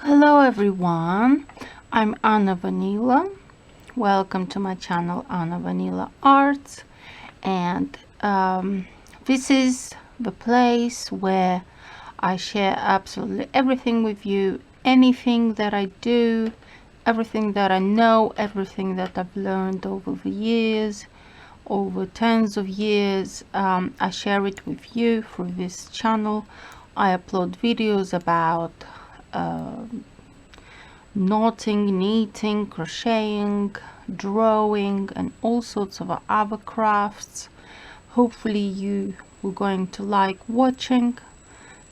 Hello everyone, I'm Anna Vanila. Welcome to my channel Anna Vanila Arts, and this is the place where I share absolutely everything with you, anything that I do, everything that I know, everything that I've learned over the years, over tens of years. I share it with you through this channel. I upload videos about knotting, knitting, crocheting, drawing, and all sorts of other crafts. Hopefully you will going to like watching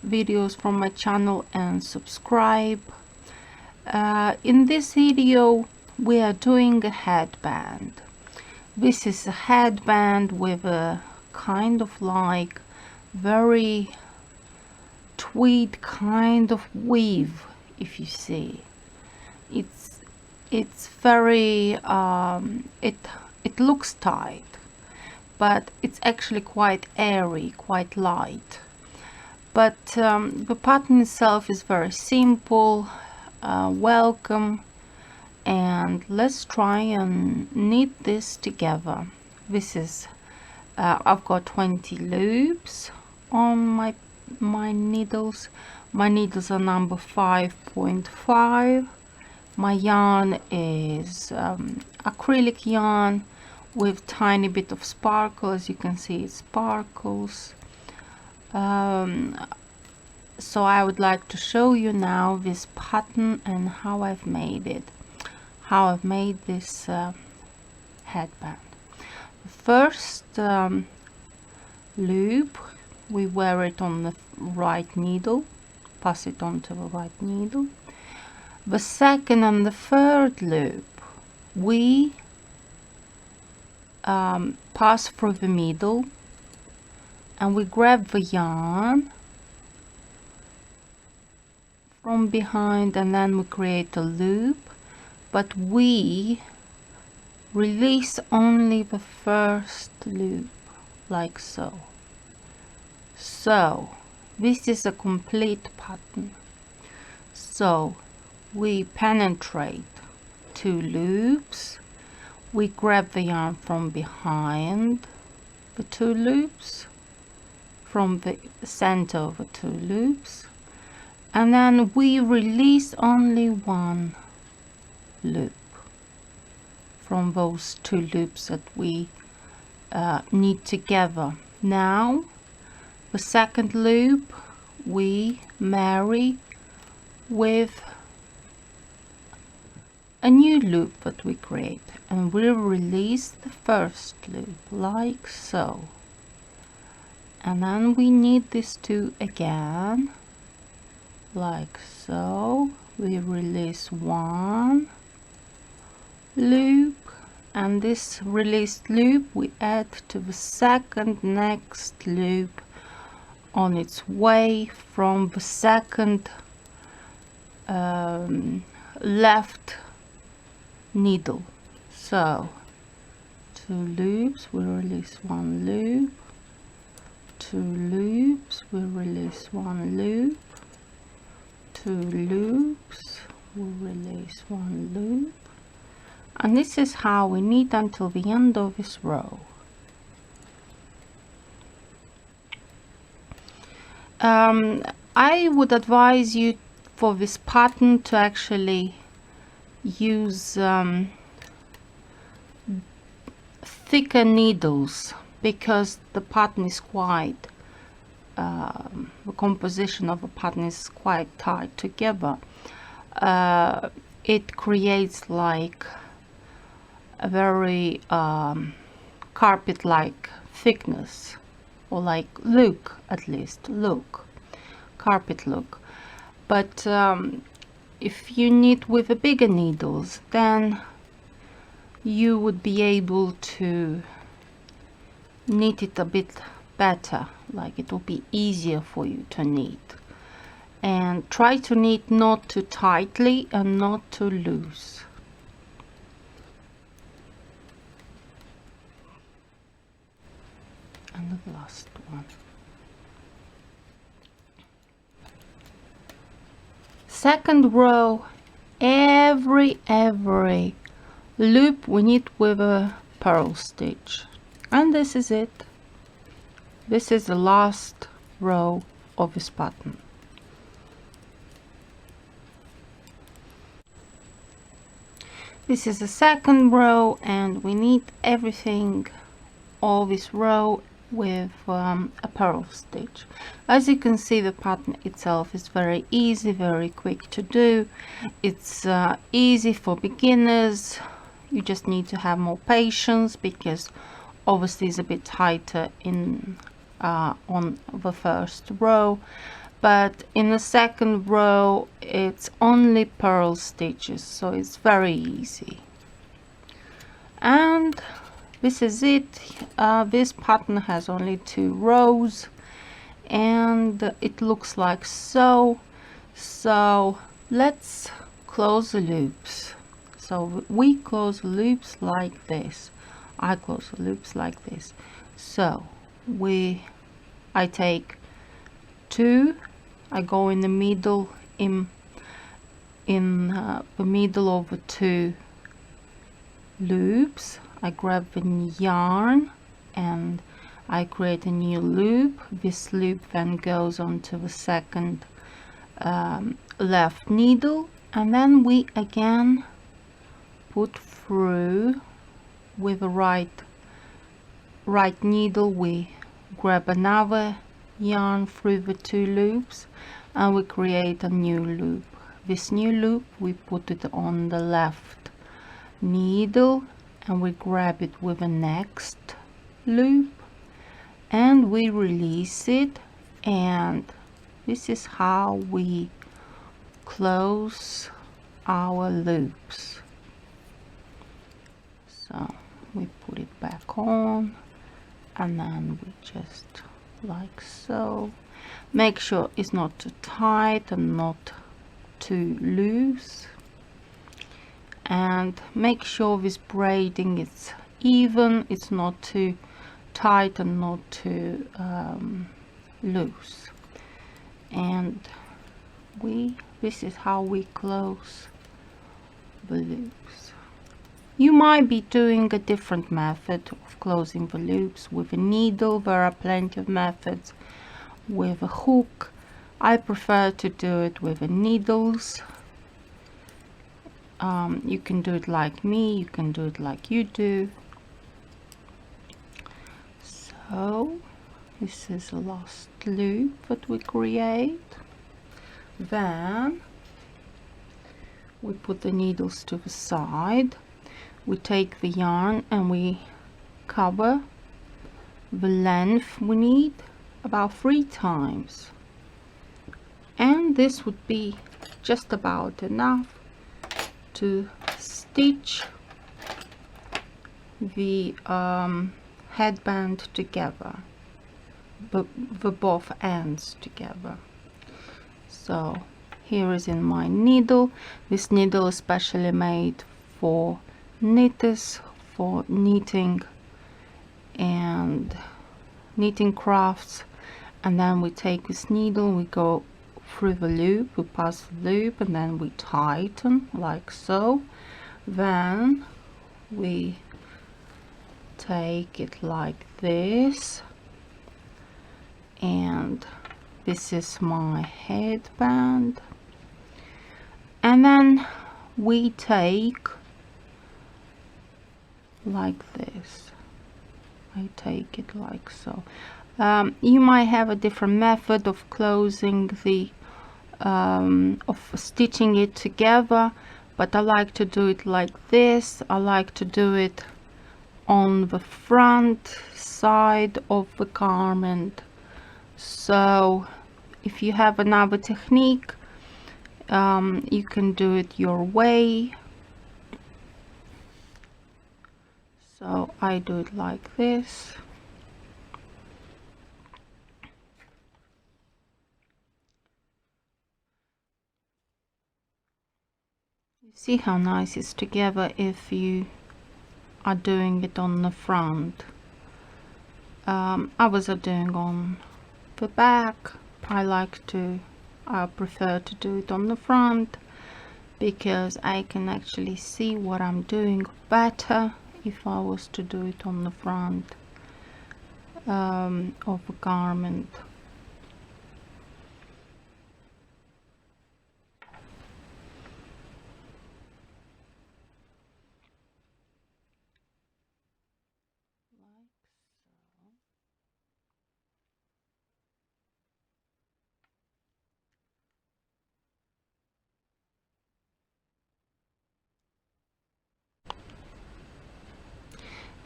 videos from my channel and subscribe. In this video we are doing a headband. This is a headband with a kind of like very tweed kind of weave, if you see. It's very it looks tight, but it's actually quite airy, quite light. But the pattern itself is very simple, welcome, and let's try and knit this together. This is I've got 20 loops on my needles. My needles are number 5.5. My yarn is acrylic yarn with tiny bit of sparkle. As you can see, it sparkles. So I would like to show you now this pattern and how I've made it, how I've made this headband. First loop, we wear it on the right needle, pass it on to the right needle. The second and the third loop, we pass through the middle and we grab the yarn from behind, and then we create a loop, but we release only the first loop, like so. So this is a complete pattern. So we penetrate 2 loops, we grab the yarn from behind the 2 loops, from the center of the 2 loops, and then we release only 1 loop from those 2 loops that we knit together. Now the second loop we marry with a new loop that we create, and we release the first loop like so, and then we knit these 2 again like so. We release 1 loop, and this released loop we add to the second next loop on its way from the second left needle. So 2 loops, we release 1 loop, 2 loops, we release 1 loop, 2 loops, we release 1 loop, and this is how we knit until the end of this row. I would advise you for this pattern to actually use thicker needles, because the pattern is quite the composition of the pattern is quite tight together. It creates like a very carpet like thickness, or like look, at least look, carpet look. But if you knit with the bigger needles, then you would be able to knit it a bit better, like it will be easier for you to knit. And try to knit not too tightly and not too loose. And the last one. second row, every loop we need with a purl stitch, and this is it. This is the last row of this pattern. This is the second row, and we need everything, all this row, with a purl stitch. As you can see, the pattern itself is very easy, very quick to do. It's easy for beginners. You just need to have more patience, because obviously it's a bit tighter in on the first row, but in the second row it's only purl stitches, so it's very easy. And this is it. This pattern has only 2 rows, and it looks like so. So let's close the loops. So we close the loops like this. I close the loops like this. So I take 2, I go in the middle, in the middle of the 2 loops, I grab the yarn and I create a new loop. This loop then goes onto the second left needle, and then we again put through with the right needle, we grab another yarn through the 2 loops, and we create a new loop. This new loop, we put it on the left needle, and we grab it with the next loop, and we release it, and this is how we close our loops. So we put it back on, and then we just like so. Make sure it's not too tight and not too loose, and make sure this braiding is even, it's not too tight and not too loose. And this is how we close the loops. You might be doing a different method of closing the loops with a needle. There are plenty of methods with a hook. I prefer to do it with the needles. You can do it like me, you can do it like you do. So this is the last loop that we create. Then we put the needles to the side. We take the yarn and we cover the length we need about 3 times, and this would be just about enough to stitch the headband together, the both ends together. So here is in my needle. This needle is specially made for knitters, for knitting and knitting crafts. And then we take this needle, we go through the loop, we pass the loop, and then we tighten like so. Then we take it like this, and this is my headband. And then we take like this. I take it like so. You might have a different method of closing the of stitching it together, but I like to do it like this. I like to do it on the front side of the garment. So if you have another technique, you can do it your way. So I do it like this. You see how nice it's together if you are doing it on the front. Others are doing on the back. I I prefer to do it on the front because I can actually see what I'm doing better if I was to do it on the front of a garment.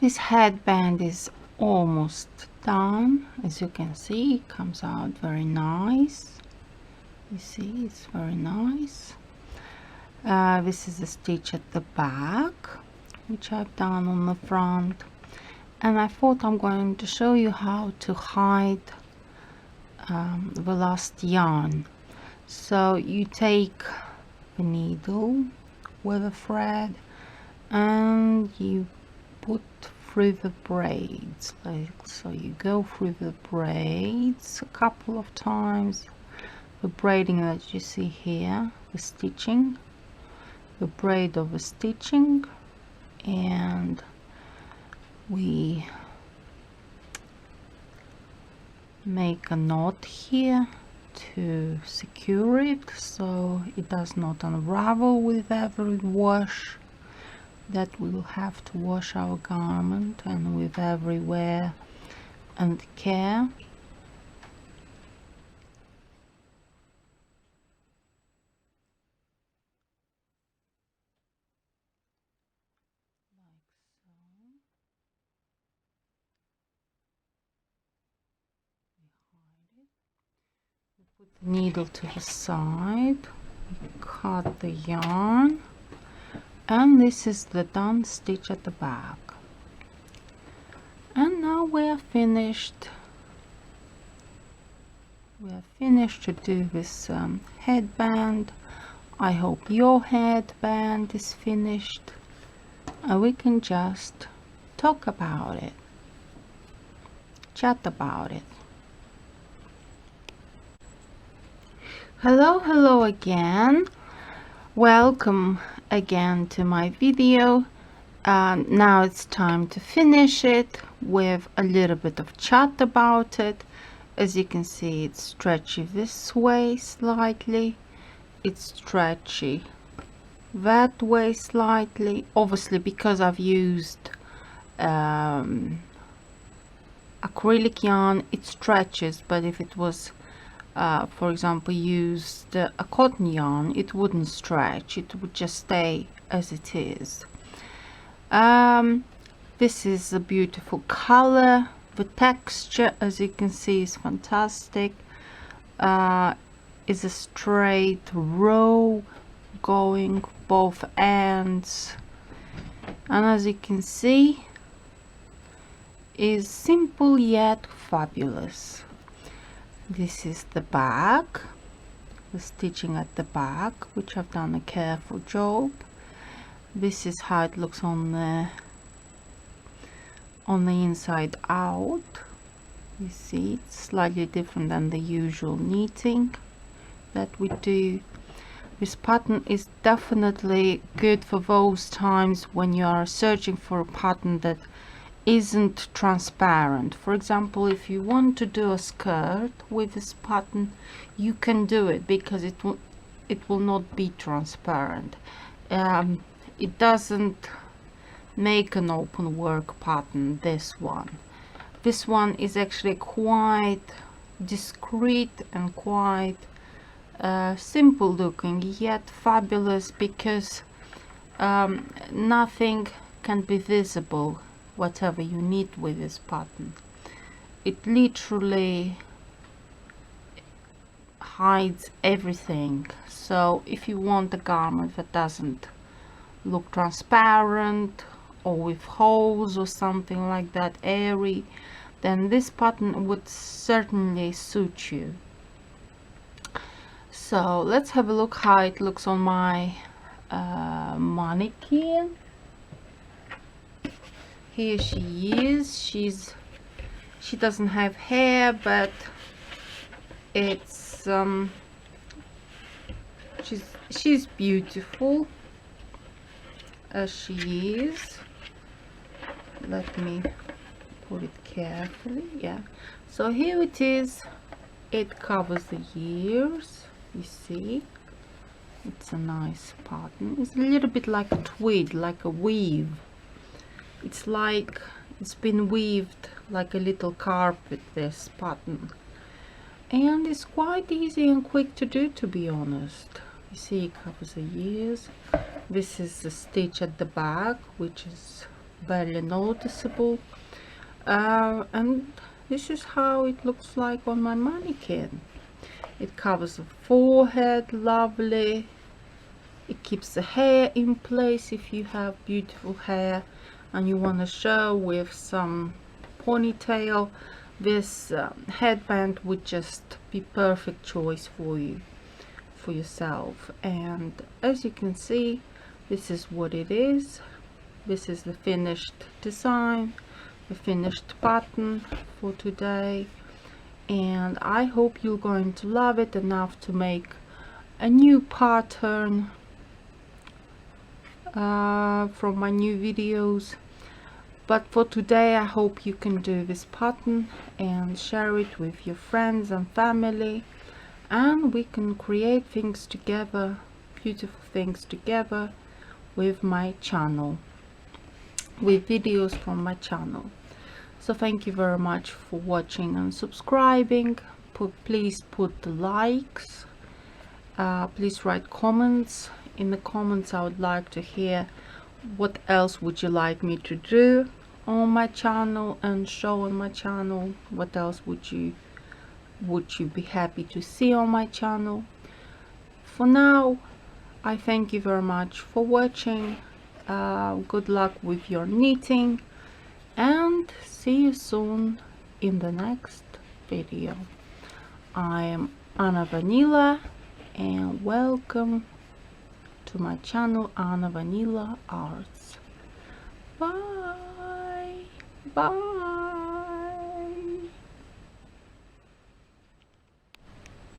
This headband is almost done. As you can see, it comes out very nice. You see, it's very nice. This is a stitch at the back, which I've done on the front, and I thought I'm going to show you how to hide the last yarn. So you take the needle with a thread and you put through the braids, like so. You go through the braids a couple of times, the braiding that you see here, the stitching, the braid of the stitching, and we make a knot here to secure it so it does not unravel with every wash that we'll have to wash our garment, and with every wear and care. Put the needle to the side, cut the yarn, and this is the done stitch at the back. And now we are finished. We are finished to do this headband. I hope your headband is finished, and we can just talk about it, chat about it. Hello again, welcome again to my video. Now it's time to finish it with a little bit of chat about it. As you can see, it's stretchy this way slightly, it's stretchy that way slightly, obviously because I've used acrylic yarn it stretches, but if it was for example used a cotton yarn, it wouldn't stretch, it would just stay as it is. This is a beautiful color, the texture as you can see is fantastic. Is a straight row going both ends, and as you can see is simple yet fabulous. This is the back, the stitching at the back, which I've done a careful job. This is how it looks on the inside out. You see it's slightly different than the usual knitting that we do. This pattern is definitely good for those times when you are searching for a pattern that isn't transparent. For example, if you want to do a skirt with this pattern, you can do it because it will not be transparent. It doesn't make an open work pattern. This one is actually quite discreet and quite simple looking yet fabulous, because nothing can be visible whatever you knit with this pattern. It literally hides everything. So if you want a garment that doesn't look transparent or with holes or something like that, airy, then this pattern would certainly suit you. So let's have a look how it looks on my mannequin. Here she is. She doesn't have hair, but it's she's beautiful as she is. Let me put it carefully. Yeah, so here it is. It covers the ears, you see. It's a nice pattern. It's a little bit like a tweed, like a weave. It's like it's been weaved like a little carpet, this pattern. And it's quite easy and quick to do, to be honest. You see, it covers the ears. This is the stitch at the back, which is barely noticeable. And this is how it looks like on my mannequin. It covers the forehead, lovely. It keeps the hair in place if you have beautiful hair and you want to show with some ponytail. This headband would just be perfect choice for you, for yourself. And as you can see, this is what it is. This is the finished design, the finished pattern for today. And I hope you're going to love it enough to make a new pattern from my new videos. But for today, I hope you can do this pattern and share it with your friends and family, and we can create things together, beautiful things together with my channel, with videos from my channel. So thank you very much for watching and subscribing. Please put the likes, please write comments. In the comments, I would like to hear what else would you like me to do on my channel and show on my channel. What else would you be happy to see on my channel? For now, I thank you very much for watching. Good luck with your knitting, and see you soon in the next video. I am Anna Vanila, and welcome to my channel, Anna Vanila Arts. Bye bye.